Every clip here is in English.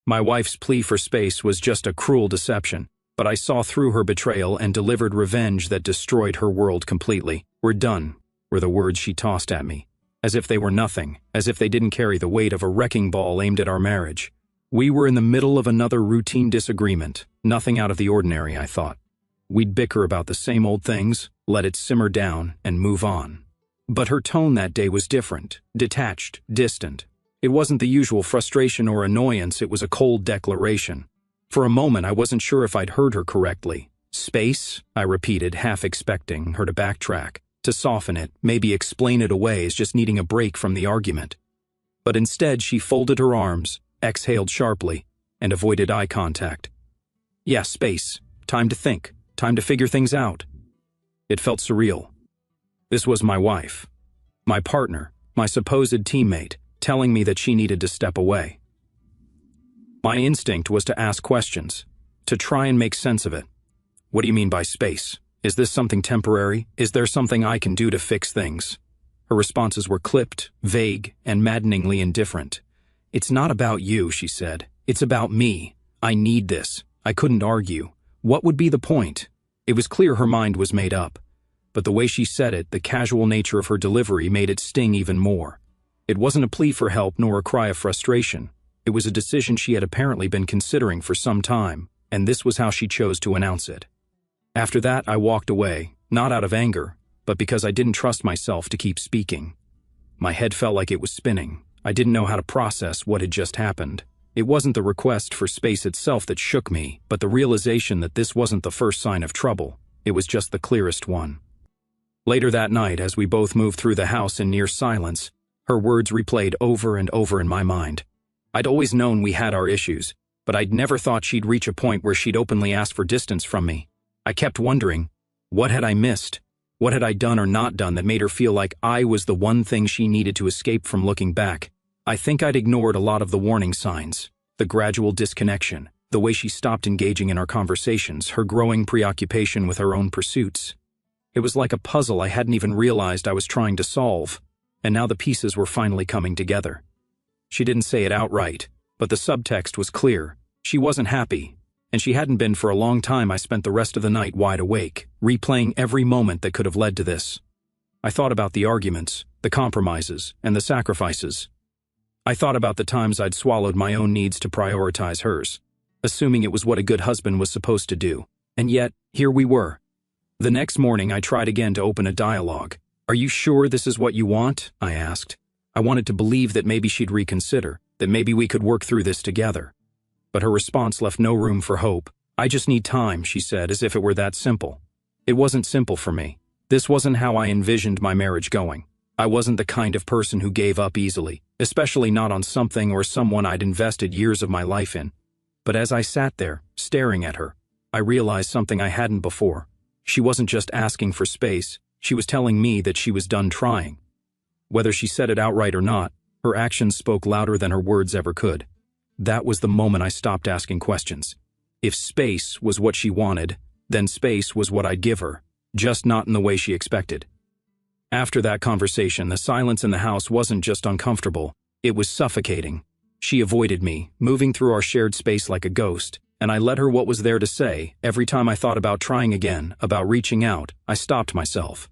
My wife's plea for space was just a cruel deception, but I saw through her betrayal and delivered revenge that destroyed her world completely. "We're done," were the words she tossed at me, as if they were nothing, as if they didn't carry the weight of a wrecking ball aimed at our marriage. We were in the middle of another routine disagreement, nothing out of the ordinary, I thought. We'd bicker about the same old things, let it simmer down, and move on. But her tone that day was different, detached, distant. It wasn't the usual frustration or annoyance, it was a cold declaration. For a moment, I wasn't sure if I'd heard her correctly. "Space?" I repeated, half expecting her to backtrack, to soften it, maybe explain it away as just needing a break from the argument. But instead, she folded her arms, exhaled sharply, and avoided eye contact. "Yeah, space. Time to think. Time to figure things out." It felt surreal. This was my wife, my partner, my supposed teammate, telling me that she needed to step away. My instinct was to ask questions, to try and make sense of it. "What do you mean by space? Is this something temporary? Is there something I can do to fix things?" Her responses were clipped, vague, and maddeningly indifferent. "It's not about you," she said. "It's about me. I need this." I couldn't argue. What would be the point? It was clear her mind was made up. But the way she said it, the casual nature of her delivery, made it sting even more. It wasn't a plea for help nor a cry of frustration. It was a decision she had apparently been considering for some time, and this was how she chose to announce it. After that, I walked away, not out of anger, but because I didn't trust myself to keep speaking. My head felt like it was spinning. I didn't know how to process what had just happened. It wasn't the request for space itself that shook me, but the realization that this wasn't the first sign of trouble. It was just the clearest one. Later that night, as we both moved through the house in near silence, her words replayed over and over in my mind. I'd always known we had our issues, but I'd never thought she'd reach a point where she'd openly ask for distance from me. I kept wondering, what had I missed? What had I done or not done that made her feel like I was the one thing she needed to escape from looking back? I think I'd ignored a lot of the warning signs, the gradual disconnection, the way she stopped engaging in our conversations, her growing preoccupation with her own pursuits. It was like a puzzle I hadn't even realized I was trying to solve, and now the pieces were finally coming together. She didn't say it outright, but the subtext was clear. She wasn't happy, and she hadn't been for a long time. I spent the rest of the night wide awake, replaying every moment that could have led to this. I thought about the arguments, the compromises, and the sacrifices. I thought about the times I'd swallowed my own needs to prioritize hers, assuming it was what a good husband was supposed to do. And yet, here we were. The next morning, I tried again to open a dialogue. "Are you sure this is what you want?" I asked. I wanted to believe that maybe she'd reconsider, that maybe we could work through this together. But her response left no room for hope. "I just need time," she said, as if it were that simple. It wasn't simple for me. This wasn't how I envisioned my marriage going. I wasn't the kind of person who gave up easily, especially not on something or someone I'd invested years of my life in. But as I sat there, staring at her, I realized something I hadn't before. She wasn't just asking for space, she was telling me that she was done trying. Whether she said it outright or not, her actions spoke louder than her words ever could. That was the moment I stopped asking questions. If space was what she wanted, then space was what I'd give her, just not in the way she expected. After that conversation, the silence in the house wasn't just uncomfortable, it was suffocating. She avoided me, moving through our shared space like a ghost, and I let her what was there to say. Every time I thought about trying again, about reaching out, I stopped myself.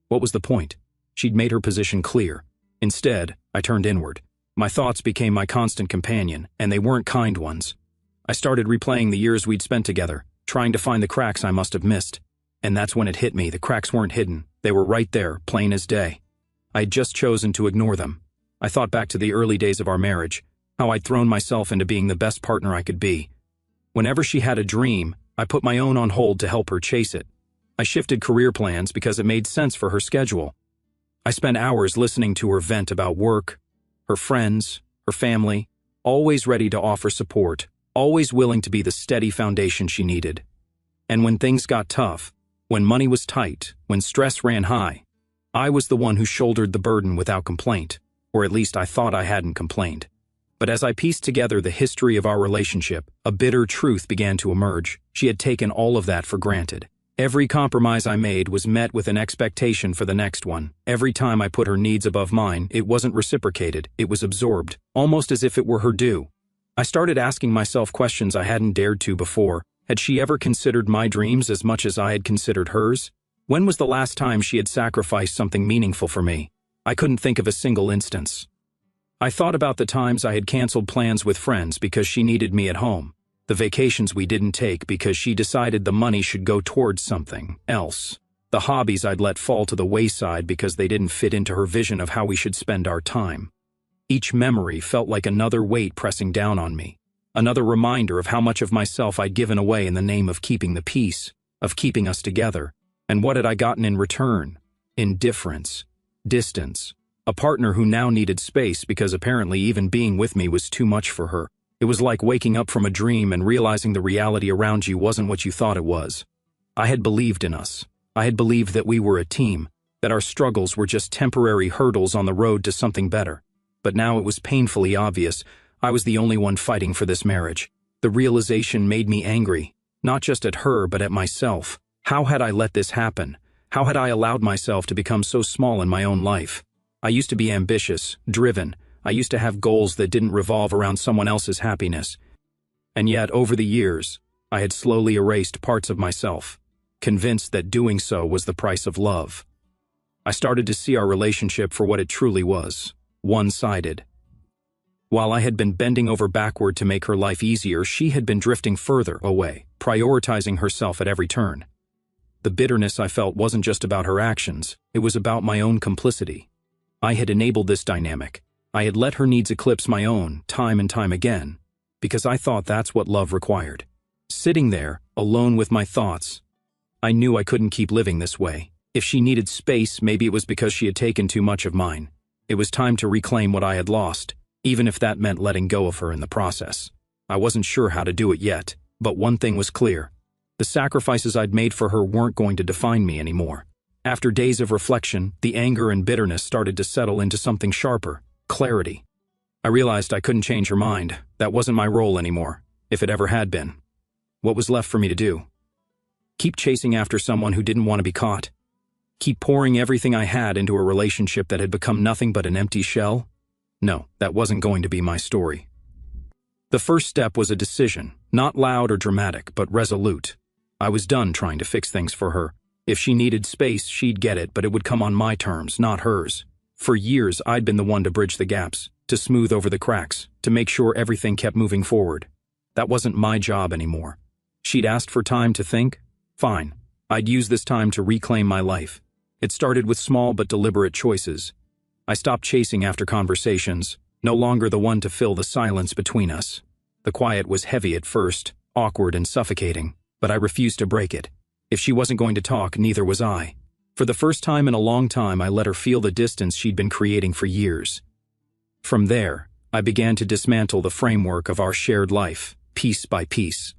What was the point? She'd made her position clear. Instead, I turned inward. My thoughts became my constant companion, and they weren't kind ones. I started replaying the years we'd spent together, trying to find the cracks I must have missed. And that's when it hit me. The cracks weren't hidden. They were right there, plain as day. I had just chosen to ignore them. I thought back to the early days of our marriage, how I'd thrown myself into being the best partner I could be. Whenever she had a dream, I put my own on hold to help her chase it. I shifted career plans because it made sense for her schedule. I spent hours listening to her vent about work, her friends, her family, always ready to offer support, always willing to be the steady foundation she needed. And when things got tough, when money was tight, when stress ran high, I was the one who shouldered the burden without complaint, or at least I thought I hadn't complained. But as I pieced together the history of our relationship, a bitter truth began to emerge. She had taken all of that for granted. Every compromise I made was met with an expectation for the next one. Every time I put her needs above mine, it wasn't reciprocated, it was absorbed, almost as if it were her due. I started asking myself questions I hadn't dared to before. Had she ever considered my dreams as much as I had considered hers? When was the last time she had sacrificed something meaningful for me? I couldn't think of a single instance. I thought about the times I had canceled plans with friends because she needed me at home, the vacations we didn't take because she decided the money should go towards something else, the hobbies I'd let fall to the wayside because they didn't fit into her vision of how we should spend our time. Each memory felt like another weight pressing down on me, another reminder of how much of myself I'd given away in the name of keeping the peace, of keeping us together. And what had I gotten in return? Indifference, distance, a partner who now needed space because apparently even being with me was too much for her. It was like waking up from a dream and realizing the reality around you wasn't what you thought it was. I had believed in us. I had believed that we were a team, that our struggles were just temporary hurdles on the road to something better. But now it was painfully obvious I was the only one fighting for this marriage. The realization made me angry, not just at her but at myself. How had I let this happen? How had I allowed myself to become so small in my own life? I used to be ambitious, driven. I used to have goals that didn't revolve around someone else's happiness. And yet, over the years, I had slowly erased parts of myself, convinced that doing so was the price of love. I started to see our relationship for what it truly was, one-sided. While I had been bending over backward to make her life easier, she had been drifting further away, prioritizing herself at every turn. The bitterness I felt wasn't just about her actions, it was about my own complicity. I had enabled this dynamic. I had let her needs eclipse my own, time and time again, because I thought that's what love required. Sitting there, alone with my thoughts, I knew I couldn't keep living this way. If she needed space, maybe it was because she had taken too much of mine. It was time to reclaim what I had lost, even if that meant letting go of her in the process. I wasn't sure how to do it yet, but one thing was clear. The sacrifices I'd made for her weren't going to define me anymore. After days of reflection, the anger and bitterness started to settle into something sharper, clarity. I realized I couldn't change her mind. That wasn't my role anymore, if it ever had been. What was left for me to do? Keep chasing after someone who didn't want to be caught? Keep pouring everything I had into a relationship that had become nothing but an empty shell? No, that wasn't going to be my story. The first step was a decision, not loud or dramatic, but resolute. I was done trying to fix things for her. If she needed space, she'd get it, but it would come on my terms, not hers. For years, I'd been the one to bridge the gaps, to smooth over the cracks, to make sure everything kept moving forward. That wasn't my job anymore. She'd asked for time to think? Fine. I'd use this time to reclaim my life. It started with small but deliberate choices. I stopped chasing after conversations, no longer the one to fill the silence between us. The quiet was heavy at first, awkward and suffocating, but I refused to break it. If she wasn't going to talk, neither was I. For the first time in a long time, I let her feel the distance she'd been creating for years. From there, I began to dismantle the framework of our shared life, piece by piece.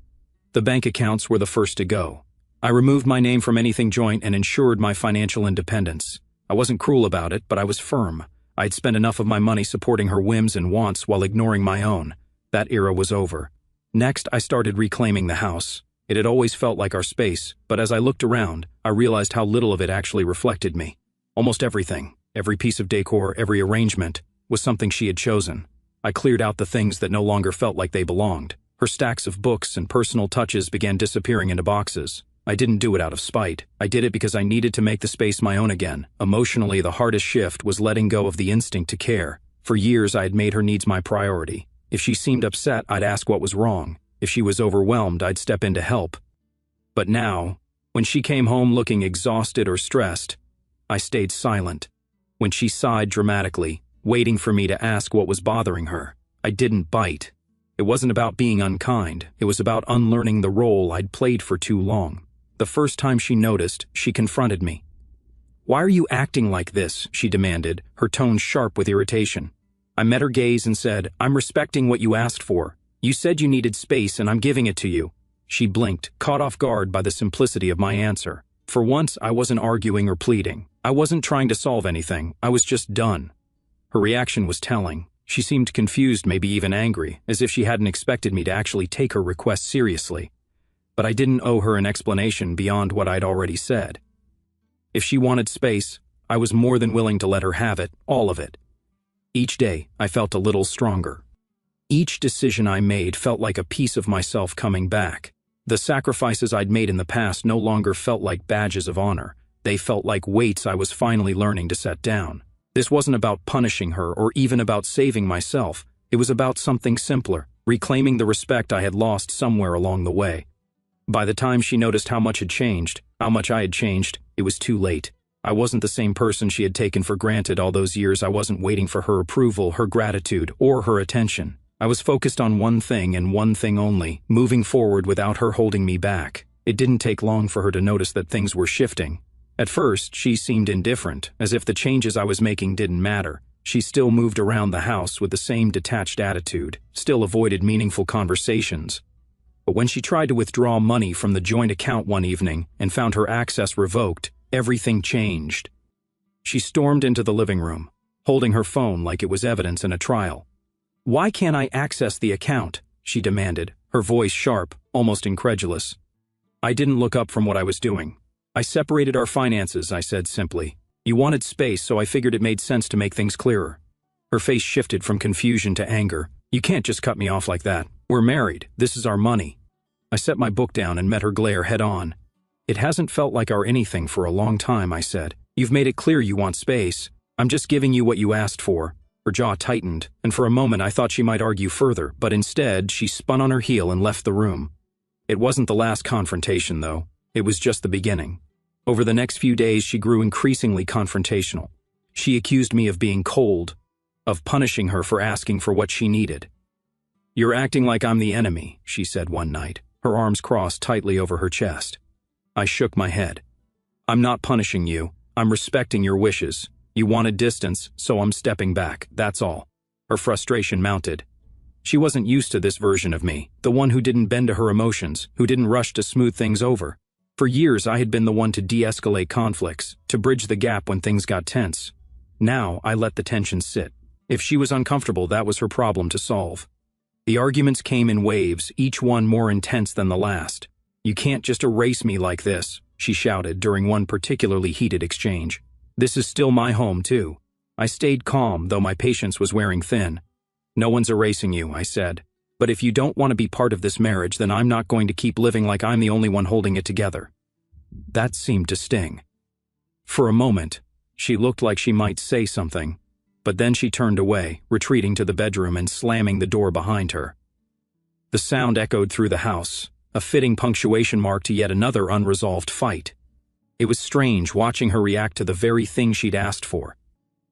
The bank accounts were the first to go. I removed my name from anything joint and ensured my financial independence. I wasn't cruel about it, but I was firm. I'd spent enough of my money supporting her whims and wants while ignoring my own. That era was over. Next, I started reclaiming the house. It had always felt like our space, but as I looked around, I realized how little of it actually reflected me. Almost everything, every piece of decor, every arrangement, was something she had chosen. I cleared out the things that no longer felt like they belonged. Her stacks of books and personal touches began disappearing into boxes. I didn't do it out of spite. I did it because I needed to make the space my own again. Emotionally, the hardest shift was letting go of the instinct to care. For years, I had made her needs my priority. If she seemed upset, I'd ask what was wrong. If she was overwhelmed, I'd step in to help. But now, when she came home looking exhausted or stressed, I stayed silent. When she sighed dramatically, waiting for me to ask what was bothering her, I didn't bite. It wasn't about being unkind. It was about unlearning the role I'd played for too long. The first time she noticed, she confronted me. "Why are you acting like this?" she demanded, her tone sharp with irritation. I met her gaze and said, "I'm respecting what you asked for. You said you needed space and I'm giving it to you." She blinked, caught off guard by the simplicity of my answer. For once, I wasn't arguing or pleading. I wasn't trying to solve anything. I was just done. Her reaction was telling. She seemed confused, maybe even angry, as if she hadn't expected me to actually take her request seriously. But I didn't owe her an explanation beyond what I'd already said. If she wanted space, I was more than willing to let her have it, all of it. Each day, I felt a little stronger. Each decision I made felt like a piece of myself coming back. The sacrifices I'd made in the past no longer felt like badges of honor. They felt like weights I was finally learning to set down. This wasn't about punishing her or even about saving myself. It was about something simpler, reclaiming the respect I had lost somewhere along the way. By the time she noticed how much had changed, how much I had changed, it was too late. I wasn't the same person she had taken for granted all those years. I wasn't waiting for her approval, her gratitude, or her attention. I was focused on one thing and one thing only, moving forward without her holding me back. It didn't take long for her to notice that things were shifting. At first, she seemed indifferent, as if the changes I was making didn't matter. She still moved around the house with the same detached attitude, still avoided meaningful conversations. But when she tried to withdraw money from the joint account one evening and found her access revoked, everything changed. She stormed into the living room, holding her phone like it was evidence in a trial. "Why can't I access the account?" she demanded, her voice sharp, almost incredulous. I didn't look up from what I was doing. "I separated our finances," I said simply. "You wanted space, so I figured it made sense to make things clearer." Her face shifted from confusion to anger. "You can't just cut me off like that. We're married. This is our money." I set my book down and met her glare head on. "It hasn't felt like our anything for a long time," I said. "You've made it clear you want space. I'm just giving you what you asked for." Her jaw tightened, and for a moment I thought she might argue further, but instead she spun on her heel and left the room. It wasn't the last confrontation, though. It was just the beginning. Over the next few days, she grew increasingly confrontational. She accused me of being cold, of punishing her for asking for what she needed. "You're acting like I'm the enemy," she said one night, her arms crossed tightly over her chest. I shook my head. "I'm not punishing you. I'm respecting your wishes. You wanted distance, so I'm stepping back, that's all." Her frustration mounted. She wasn't used to this version of me, the one who didn't bend to her emotions, who didn't rush to smooth things over. For years, I had been the one to de-escalate conflicts, to bridge the gap when things got tense. Now, I let the tension sit. If she was uncomfortable, that was her problem to solve. The arguments came in waves, each one more intense than the last. "You can't just erase me like this," she shouted during one particularly heated exchange. "This is still my home, too." I stayed calm, though my patience was wearing thin. "No one's erasing you," I said. "But if you don't want to be part of this marriage, then I'm not going to keep living like I'm the only one holding it together." That seemed to sting. For a moment, she looked like she might say something, but then she turned away, retreating to the bedroom and slamming the door behind her. The sound echoed through the house, a fitting punctuation mark to yet another unresolved fight. It was strange watching her react to the very thing she'd asked for.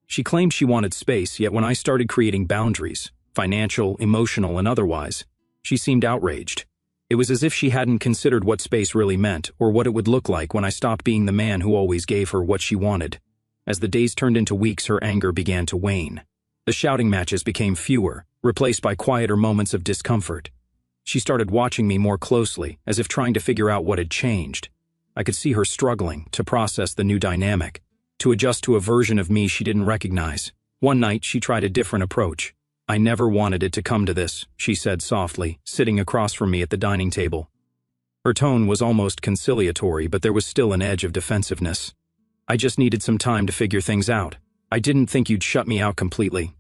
She claimed she wanted space, yet when I started creating boundaries, financial, emotional, and otherwise, she seemed outraged. It was as if she hadn't considered what space really meant, or what it would look like when I stopped being the man who always gave her what she wanted. As the days turned into weeks, her anger began to wane. The shouting matches became fewer, replaced by quieter moments of discomfort. She started watching me more closely, as if trying to figure out what had changed. I could see her struggling to process the new dynamic, to adjust to a version of me she didn't recognize. One night, she tried a different approach. "I never wanted it to come to this," she said softly, sitting across from me at the dining table. Her tone was almost conciliatory, but there was still an edge of defensiveness. "I just needed some time to figure things out. I didn't think you'd shut me out completely."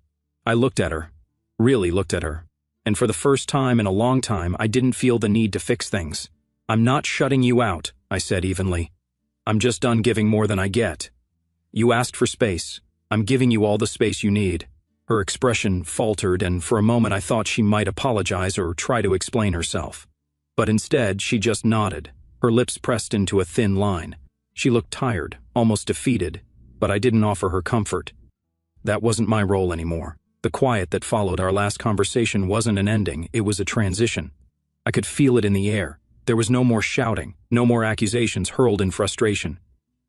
I looked at her, really looked at her, and for the first time in a long time, I didn't feel the need to fix things. "I'm not shutting you out," I said evenly. "I'm just done giving more than I get. You asked for space. I'm giving you all the space you need." Her expression faltered, and for a moment I thought she might apologize or try to explain herself. But instead, she just nodded, her lips pressed into a thin line. She looked tired, almost defeated, but I didn't offer her comfort. That wasn't my role anymore. The quiet that followed our last conversation wasn't an ending, it was a transition. I could feel it in the air. There was no more shouting, no more accusations hurled in frustration.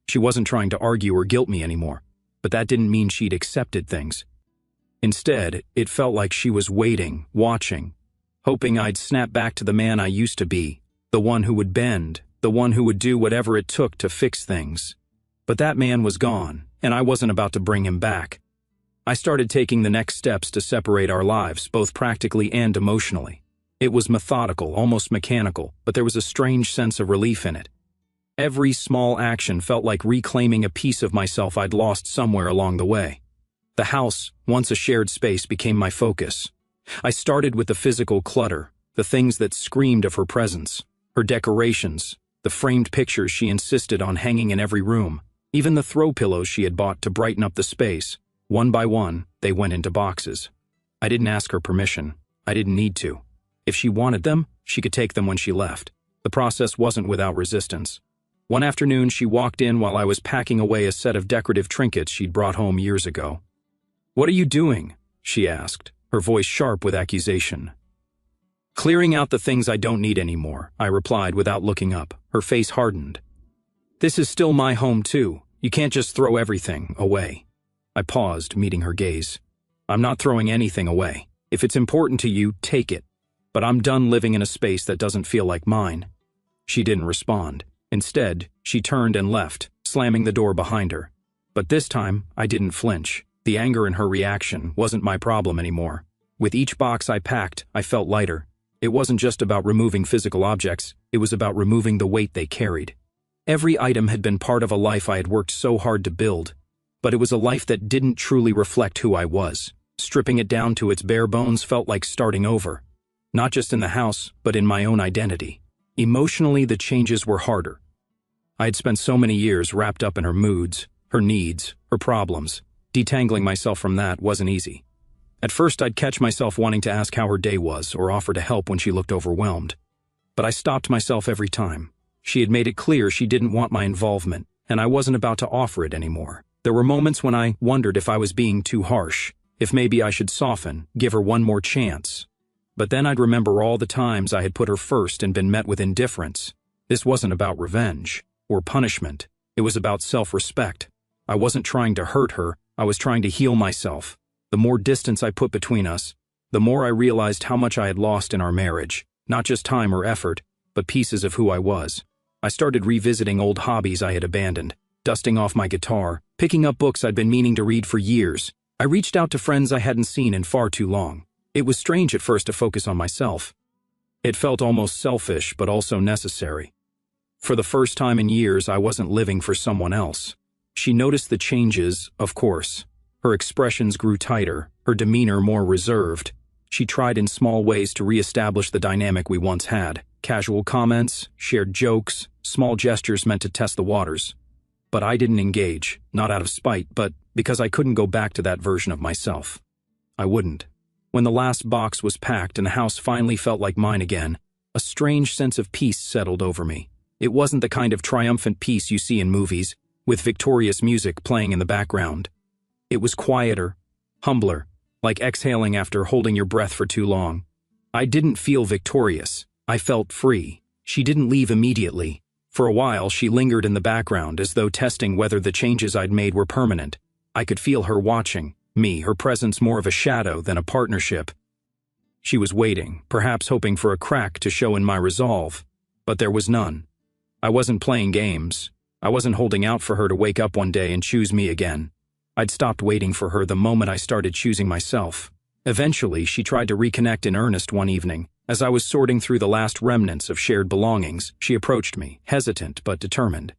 She wasn't trying to argue or guilt me anymore, but that didn't mean she'd accepted things. Instead, it felt like she was waiting, watching, hoping I'd snap back to the man I used to be, the one who would bend, the one who would do whatever it took to fix things. But that man was gone, and I wasn't about to bring him back. I started taking the next steps to separate our lives, both practically and emotionally. It was methodical, almost mechanical, but there was a strange sense of relief in it. Every small action felt like reclaiming a piece of myself I'd lost somewhere along the way. The house, once a shared space, became my focus. I started with the physical clutter, the things that screamed of her presence, her decorations, the framed pictures she insisted on hanging in every room, even the throw pillows she had bought to brighten up the space. One by one, they went into boxes. I didn't ask her permission. I didn't need to. If she wanted them, she could take them when she left. The process wasn't without resistance. One afternoon, she walked in while I was packing away a set of decorative trinkets she'd brought home years ago. "What are you doing?" she asked, her voice sharp with accusation. "Clearing out the things I don't need anymore," I replied without looking up. Her face hardened. "This is still my home too. You can't just throw everything away." I paused, meeting her gaze. "I'm not throwing anything away. If it's important to you, take it. But I'm done living in a space that doesn't feel like mine." She didn't respond. Instead, she turned and left, slamming the door behind her. But this time, I didn't flinch. The anger in her reaction wasn't my problem anymore. With each box I packed, I felt lighter. It wasn't just about removing physical objects, it was about removing the weight they carried. Every item had been part of a life I had worked so hard to build, but it was a life that didn't truly reflect who I was. Stripping it down to its bare bones felt like starting over. Not just in the house, but in my own identity. Emotionally, the changes were harder. I had spent so many years wrapped up in her moods, her needs, her problems. Detangling myself from that wasn't easy. At first, I'd catch myself wanting to ask how her day was or offer to help when she looked overwhelmed. But I stopped myself every time. She had made it clear she didn't want my involvement, and I wasn't about to offer it anymore. There were moments when I wondered if I was being too harsh, if maybe I should soften, give her one more chance. But then I'd remember all the times I had put her first and been met with indifference. This wasn't about revenge or punishment. It was about self-respect. I wasn't trying to hurt her. I was trying to heal myself. The more distance I put between us, the more I realized how much I had lost in our marriage. Not just time or effort, but pieces of who I was. I started revisiting old hobbies I had abandoned, dusting off my guitar, picking up books I'd been meaning to read for years. I reached out to friends I hadn't seen in far too long. It was strange at first to focus on myself. It felt almost selfish, but also necessary. For the first time in years, I wasn't living for someone else. She noticed the changes, of course. Her expressions grew tighter, her demeanor more reserved. She tried in small ways to reestablish the dynamic we once had. Casual comments, shared jokes, small gestures meant to test the waters. But I didn't engage, not out of spite, but because I couldn't go back to that version of myself. I wouldn't. When the last box was packed and the house finally felt like mine again, a strange sense of peace settled over me. It wasn't the kind of triumphant peace you see in movies, with victorious music playing in the background. It was quieter, humbler, like exhaling after holding your breath for too long. I didn't feel victorious. I felt free. She didn't leave immediately. For a while, she lingered in the background as though testing whether the changes I'd made were permanent. I could feel her watching me, her presence more of a shadow than a partnership. She was waiting, perhaps hoping for a crack to show in my resolve, but there was none. I wasn't playing games. I wasn't holding out for her to wake up one day and choose me again. I'd stopped waiting for her the moment I started choosing myself. Eventually, she tried to reconnect in earnest one evening. As I was sorting through the last remnants of shared belongings, she approached me, hesitant but determined.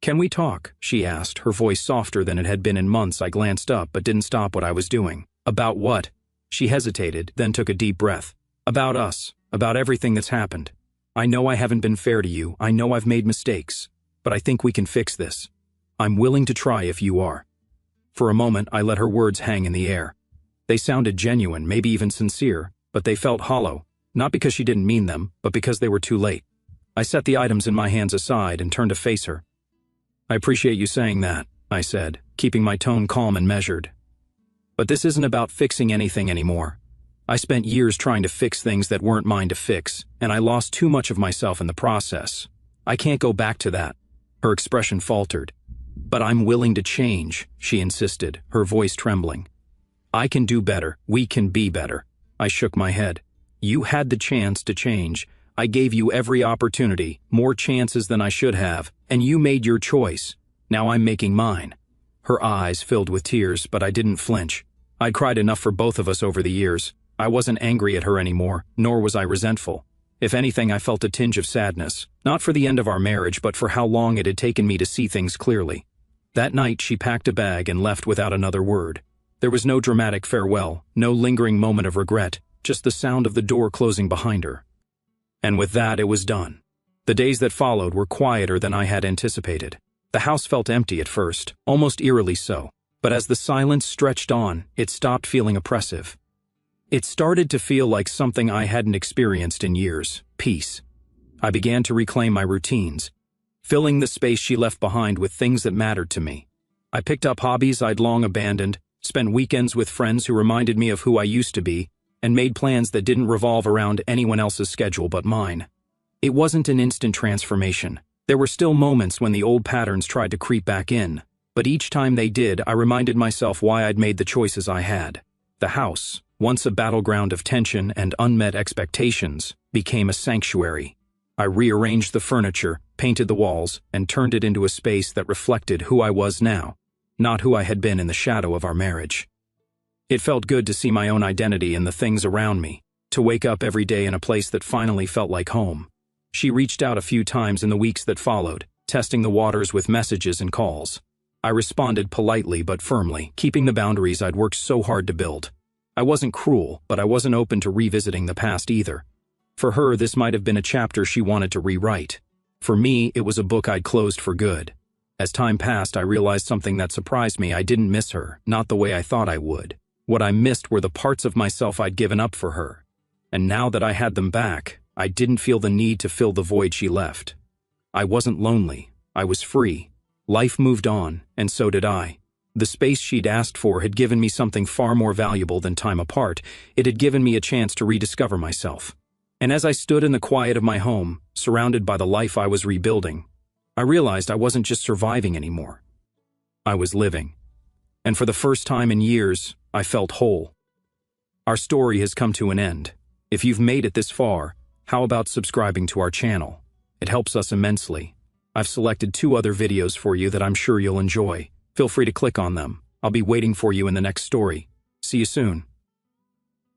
"Can we talk?" she asked, her voice softer than it had been in months. I glanced up but didn't stop what I was doing. "About what?" She hesitated, then took a deep breath. "About us. About everything that's happened. I know I haven't been fair to you. I know I've made mistakes. But I think we can fix this. I'm willing to try if you are." For a moment, I let her words hang in the air. They sounded genuine, maybe even sincere, but they felt hollow. Not because she didn't mean them, but because they were too late. I set the items in my hands aside and turned to face her. "I appreciate you saying that," I said, keeping my tone calm and measured. "But this isn't about fixing anything anymore. I spent years trying to fix things that weren't mine to fix, and I lost too much of myself in the process. I can't go back to that." Her expression faltered. "But I'm willing to change," she insisted, her voice trembling. "I can do better. We can be better." I shook my head. "You had the chance to change. I gave you every opportunity, more chances than I should have, and you made your choice. Now I'm making mine." Her eyes filled with tears, but I didn't flinch. I'd cried enough for both of us over the years. I wasn't angry at her anymore, nor was I resentful. If anything, I felt a tinge of sadness, not for the end of our marriage, but for how long it had taken me to see things clearly. That night, she packed a bag and left without another word. There was no dramatic farewell, no lingering moment of regret, just the sound of the door closing behind her. And with that, it was done. The days that followed were quieter than I had anticipated. The house felt empty at first, almost eerily so, but as the silence stretched on, it stopped feeling oppressive. It started to feel like something I hadn't experienced in years: peace. I began to reclaim my routines, filling the space she left behind with things that mattered to me. I picked up hobbies I'd long abandoned, spent weekends with friends who reminded me of who I used to be, and made plans that didn't revolve around anyone else's schedule but mine. It wasn't an instant transformation. There were still moments when the old patterns tried to creep back in, but each time they did, I reminded myself why I'd made the choices I had. The house, once a battleground of tension and unmet expectations, became a sanctuary. I rearranged the furniture, painted the walls, and turned it into a space that reflected who I was now, not who I had been in the shadow of our marriage. It felt good to see my own identity in the things around me, to wake up every day in a place that finally felt like home. She reached out a few times in the weeks that followed, testing the waters with messages and calls. I responded politely but firmly, keeping the boundaries I'd worked so hard to build. I wasn't cruel, but I wasn't open to revisiting the past either. For her, this might have been a chapter she wanted to rewrite. For me, it was a book I'd closed for good. As time passed, I realized something that surprised me. I didn't miss her, not the way I thought I would. What I missed were the parts of myself I'd given up for her. And now that I had them back, I didn't feel the need to fill the void she left. I wasn't lonely. I was free. Life moved on, and so did I. The space she'd asked for had given me something far more valuable than time apart. It had given me a chance to rediscover myself. And as I stood in the quiet of my home, surrounded by the life I was rebuilding, I realized I wasn't just surviving anymore. I was living. And for the first time in years, I felt whole. Our story has come to an end. If you've made it this far, how about subscribing to our channel? It helps us immensely. I've selected 2 other videos for you that I'm sure you'll enjoy. Feel free to click on them. I'll be waiting for you in the next story. See you soon.